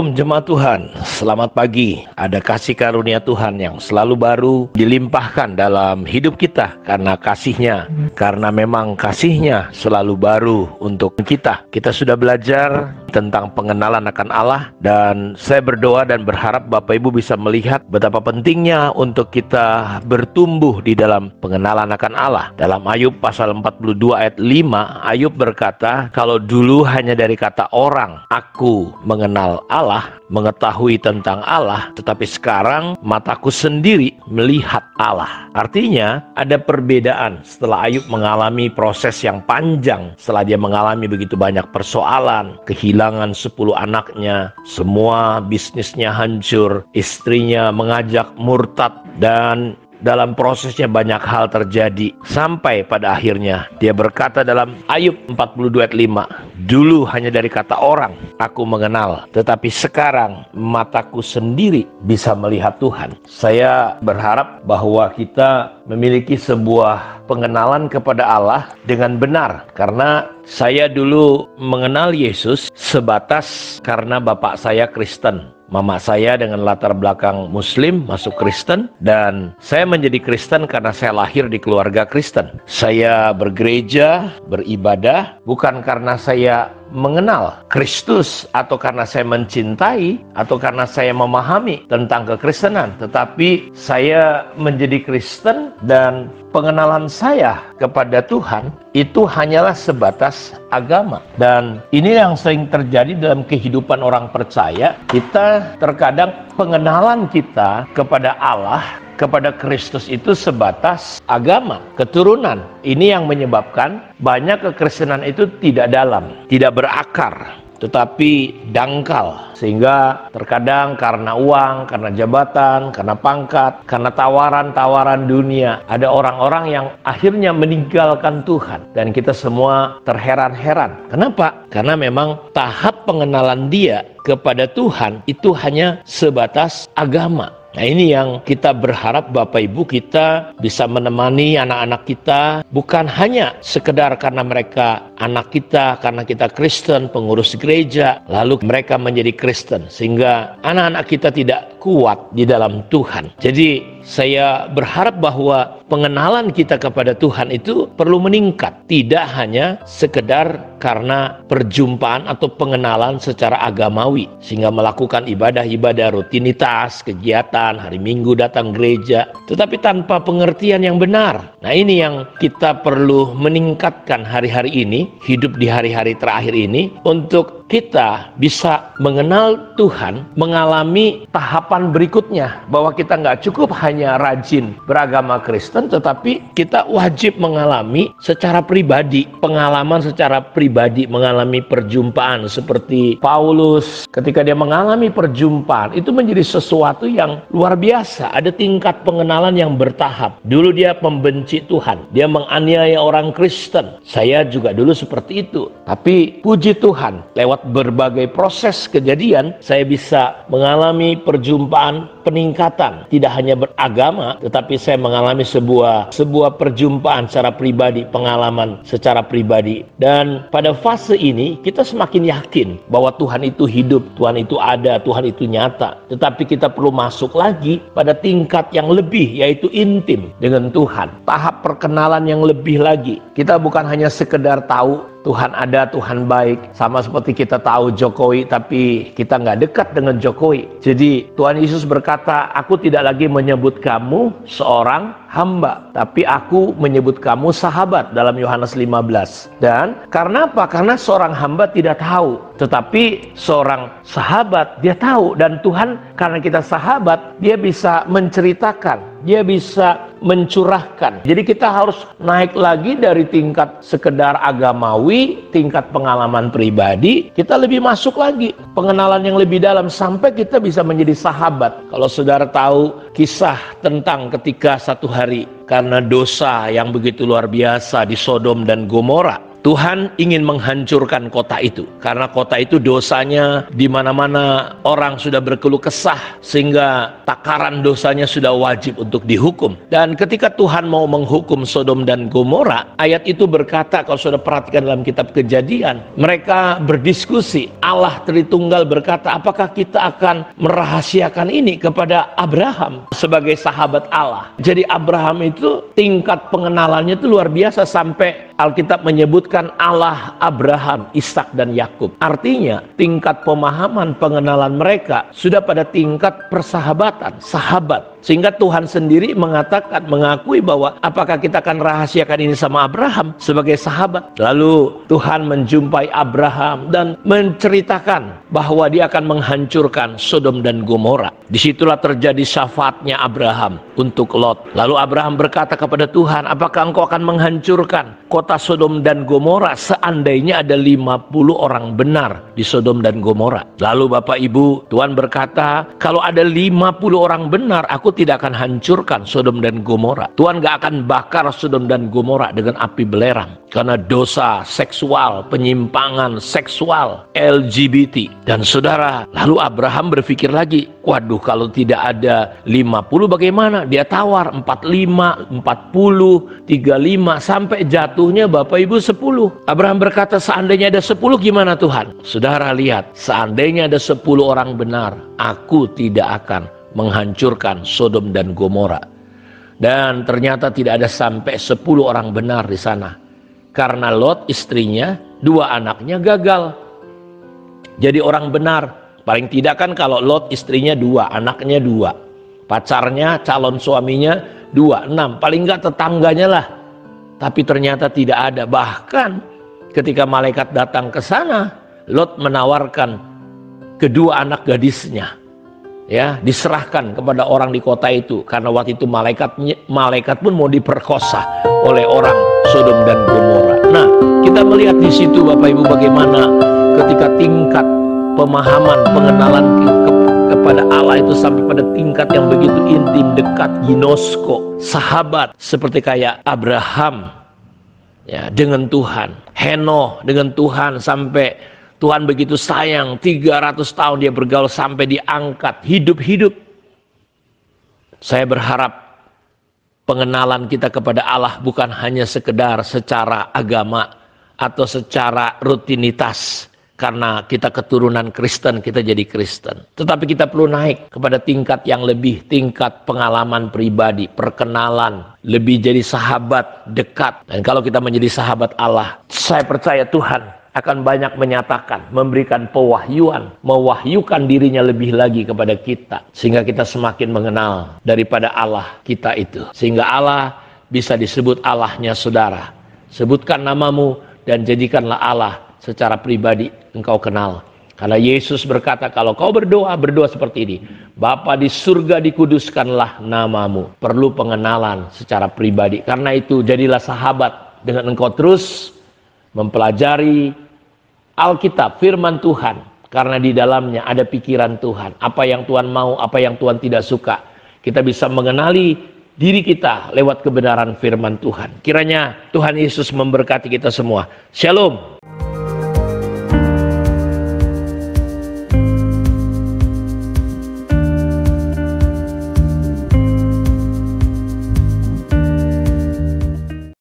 Shalom jemaat Tuhan, selamat pagi. Ada kasih karunia Tuhan yang selalu baru dilimpahkan dalam hidup kita karena kasih-Nya. Karena memang kasih-Nya selalu baru untuk kita. Kita sudah belajar tentang pengenalan akan Allah, dan saya berdoa dan berharap Bapak Ibu bisa melihat betapa pentingnya untuk kita bertumbuh di dalam pengenalan akan Allah. Dalam Ayub pasal 42 ayat 5, Ayub berkata, kalau dulu hanya dari kata orang aku mengenal Allah, mengetahui tentang Allah, tetapi sekarang mataku sendiri melihat Allah. Artinya ada perbedaan setelah Ayub mengalami proses yang panjang, setelah dia mengalami begitu banyak persoalan, kehilangan 10 anaknya, semua bisnisnya hancur, istrinya mengajak murtad, dan dalam prosesnya banyak hal terjadi. Sampai pada akhirnya dia berkata dalam Ayub 42 ayat 5, dulu hanya dari kata orang aku mengenal, tetapi sekarang mataku sendiri bisa melihat Tuhan. Saya berharap bahwa kita memiliki sebuah pengenalan kepada Allah dengan benar. Karena saya dulu mengenal Yesus sebatas karena bapak saya Kristen. Mama saya dengan latar belakang Muslim masuk Kristen, dan saya menjadi Kristen karena saya lahir di keluarga Kristen. Saya bergereja, beribadah bukan karena saya mengenal Kristus atau karena saya mencintai atau karena saya memahami tentang kekristenan, tetapi saya menjadi Kristen dan pengenalan saya kepada Tuhan itu hanyalah sebatas agama. Dan ini yang sering terjadi dalam kehidupan orang percaya. Kita terkadang pengenalan kita kepada Allah, kepada Kristus itu sebatas agama, keturunan. Ini yang menyebabkan banyak kekristenan itu tidak dalam, tidak berakar, tetapi dangkal. Sehingga terkadang karena uang, karena jabatan, karena pangkat, karena tawaran-tawaran dunia, ada orang-orang yang akhirnya meninggalkan Tuhan. Dan kita semua terheran-heran. Kenapa? Karena memang tahap pengenalan dia kepada Tuhan itu hanya sebatas agama. Nah, ini yang kita berharap Bapak Ibu kita bisa menemani anak-anak kita, bukan hanya sekedar karena mereka anak kita, karena kita Kristen, pengurus gereja, lalu mereka menjadi Kristen, sehingga anak-anak kita tidak kuat di dalam Tuhan. Jadi saya berharap bahwa pengenalan kita kepada Tuhan itu perlu meningkat, tidak hanya sekedar karena perjumpaan atau pengenalan secara agamawi, sehingga melakukan ibadah-ibadah rutinitas, kegiatan, hari Minggu datang gereja, tetapi tanpa pengertian yang benar. Nah, ini yang kita perlu meningkatkan hari-hari ini, hidup di hari-hari terakhir ini, untuk kita bisa mengenal Tuhan, mengalami tahapan berikutnya, bahwa kita nggak cukup hanya rajin beragama Kristen, tetapi kita wajib mengalami secara pribadi, pengalaman secara pribadi, mengalami perjumpaan seperti Paulus. Ketika dia mengalami perjumpaan, itu menjadi sesuatu yang luar biasa. Ada tingkat pengenalan yang bertahap. Dulu dia membenci Tuhan, dia menganiaya orang Kristen. Saya juga dulu seperti itu. Tapi puji Tuhan, lewat berbagai proses kejadian, saya bisa mengalami perjumpaan peningkatan. Tidak hanya beragama, tetapi saya mengalami sebuah perjumpaan secara pribadi, pengalaman secara pribadi. Dan pada fase ini kita semakin yakin bahwa Tuhan itu hidup, Tuhan itu ada, Tuhan itu nyata. Tetapi kita perlu masuk lagi pada tingkat yang lebih, yaitu intim dengan Tuhan. Tahap perkenalan yang lebih lagi. Kita bukan hanya sekedar tahu Tuhan ada, Tuhan baik. Sama seperti kita tahu Jokowi, tapi kita nggak dekat dengan Jokowi. Jadi Tuhan Yesus berkata, aku tidak lagi menyebut kamu seorang hamba, tapi aku menyebut kamu sahabat, dalam Yohanes 15. Dan karena apa? Karena seorang hamba tidak tahu, tetapi seorang sahabat dia tahu. Dan Tuhan, karena kita sahabat, dia bisa menceritakan, dia bisa mencurahkan. Jadi kita harus naik lagi dari tingkat sekedar agamawi, tingkat pengalaman pribadi, kita lebih masuk lagi pengenalan yang lebih dalam sampai kita bisa menjadi sahabat. Kalau saudara tahu kisah tentang ketika satu hari karena dosa yang begitu luar biasa di Sodom dan Gomora, Tuhan ingin menghancurkan kota itu karena kota itu dosanya di mana-mana orang sudah berkeluh kesah sehingga takaran dosanya sudah wajib untuk dihukum. Dan ketika Tuhan mau menghukum Sodom dan Gomora, ayat itu berkata, kalau sudah perhatikan dalam kitab Kejadian, mereka berdiskusi. Allah Tritunggal berkata, apakah kita akan merahasiakan ini kepada Abraham sebagai sahabat Allah? Jadi Abraham itu tingkat pengenalannya itu luar biasa, sampai Alkitab menyebutkan Allah Abraham, Ishak dan Yakub. Artinya tingkat pemahaman pengenalan mereka sudah pada tingkat persahabatan, sahabat. Sehingga Tuhan sendiri mengatakan, mengakui bahwa apakah kita akan rahasiakan ini sama Abraham sebagai sahabat. Lalu Tuhan menjumpai Abraham dan menceritakan bahwa dia akan menghancurkan Sodom dan Gomora. Disitulah terjadi syafaatnya Abraham untuk Lot. Lalu Abraham berkata kepada Tuhan, apakah engkau akan menghancurkan kota Sodom dan Gomora seandainya ada 50 orang benar di Sodom dan Gomora? Lalu Bapak Ibu, Tuhan berkata, kalau ada 50 orang benar, aku tidak akan hancurkan Sodom dan Gomora. Tuhan gak akan bakar Sodom dan Gomora dengan api belerang karena dosa seksual, penyimpangan seksual, LGBT. Dan saudara, lalu Abraham berpikir lagi, waduh, kalau tidak ada 50 bagaimana? Dia tawar 45, 40, 35 sampai jatuhnya Bapak Ibu 10. Abraham berkata, seandainya ada 10 gimana Tuhan? Saudara lihat, seandainya ada 10 orang benar, aku tidak akan menghancurkan Sodom dan Gomora. Dan ternyata tidak ada sampai 10 orang benar di sana. Karena Lot istrinya, 2 anaknya gagal. Jadi orang benar, paling tidak kan kalau Lot istrinya 2, anaknya 2. Pacarnya, calon suaminya 2, 6. Paling enggak tetangganya lah. Tapi ternyata tidak ada. Bahkan ketika malaikat datang ke sana, Lot menawarkan kedua anak gadisnya, ya, diserahkan kepada orang di kota itu, karena waktu itu malaikat pun mau diperkosa oleh orang Sodom dan Gomora. Nah, kita melihat di situ Bapak Ibu bagaimana ketika tingkat pemahaman, pengenalan kepada Allah itu sampai pada tingkat yang begitu intim, dekat, ginosko, sahabat, seperti kayak Abraham ya dengan Tuhan, Henoh dengan Tuhan, sampai Tuhan begitu sayang, 300 tahun dia bergaul sampai diangkat hidup-hidup. Saya berharap pengenalan kita kepada Allah bukan hanya sekedar secara agama atau secara rutinitas. Karena kita keturunan Kristen, kita jadi Kristen. Tetapi kita perlu naik kepada tingkat yang lebih, tingkat pengalaman pribadi, perkenalan, lebih jadi sahabat dekat. Dan kalau kita menjadi sahabat Allah, saya percaya Tuhan akan banyak menyatakan, memberikan pewahyuan, mewahyukan dirinya lebih lagi kepada kita. Sehingga kita semakin mengenal daripada Allah kita itu. Sehingga Allah bisa disebut Allahnya saudara. Sebutkan namamu dan jadikanlah Allah secara pribadi engkau kenal. Karena Yesus berkata, kalau kau berdoa, berdoa seperti ini. Bapa di surga, dikuduskanlah namamu. Perlu pengenalan secara pribadi. Karena itu jadilah sahabat dengan engkau terus mempelajari Alkitab, firman Tuhan. Karena di dalamnya ada pikiran Tuhan. Apa yang Tuhan mau, apa yang Tuhan tidak suka. Kita bisa mengenali diri kita lewat kebenaran firman Tuhan. Kiranya Tuhan Yesus memberkati kita semua. Shalom.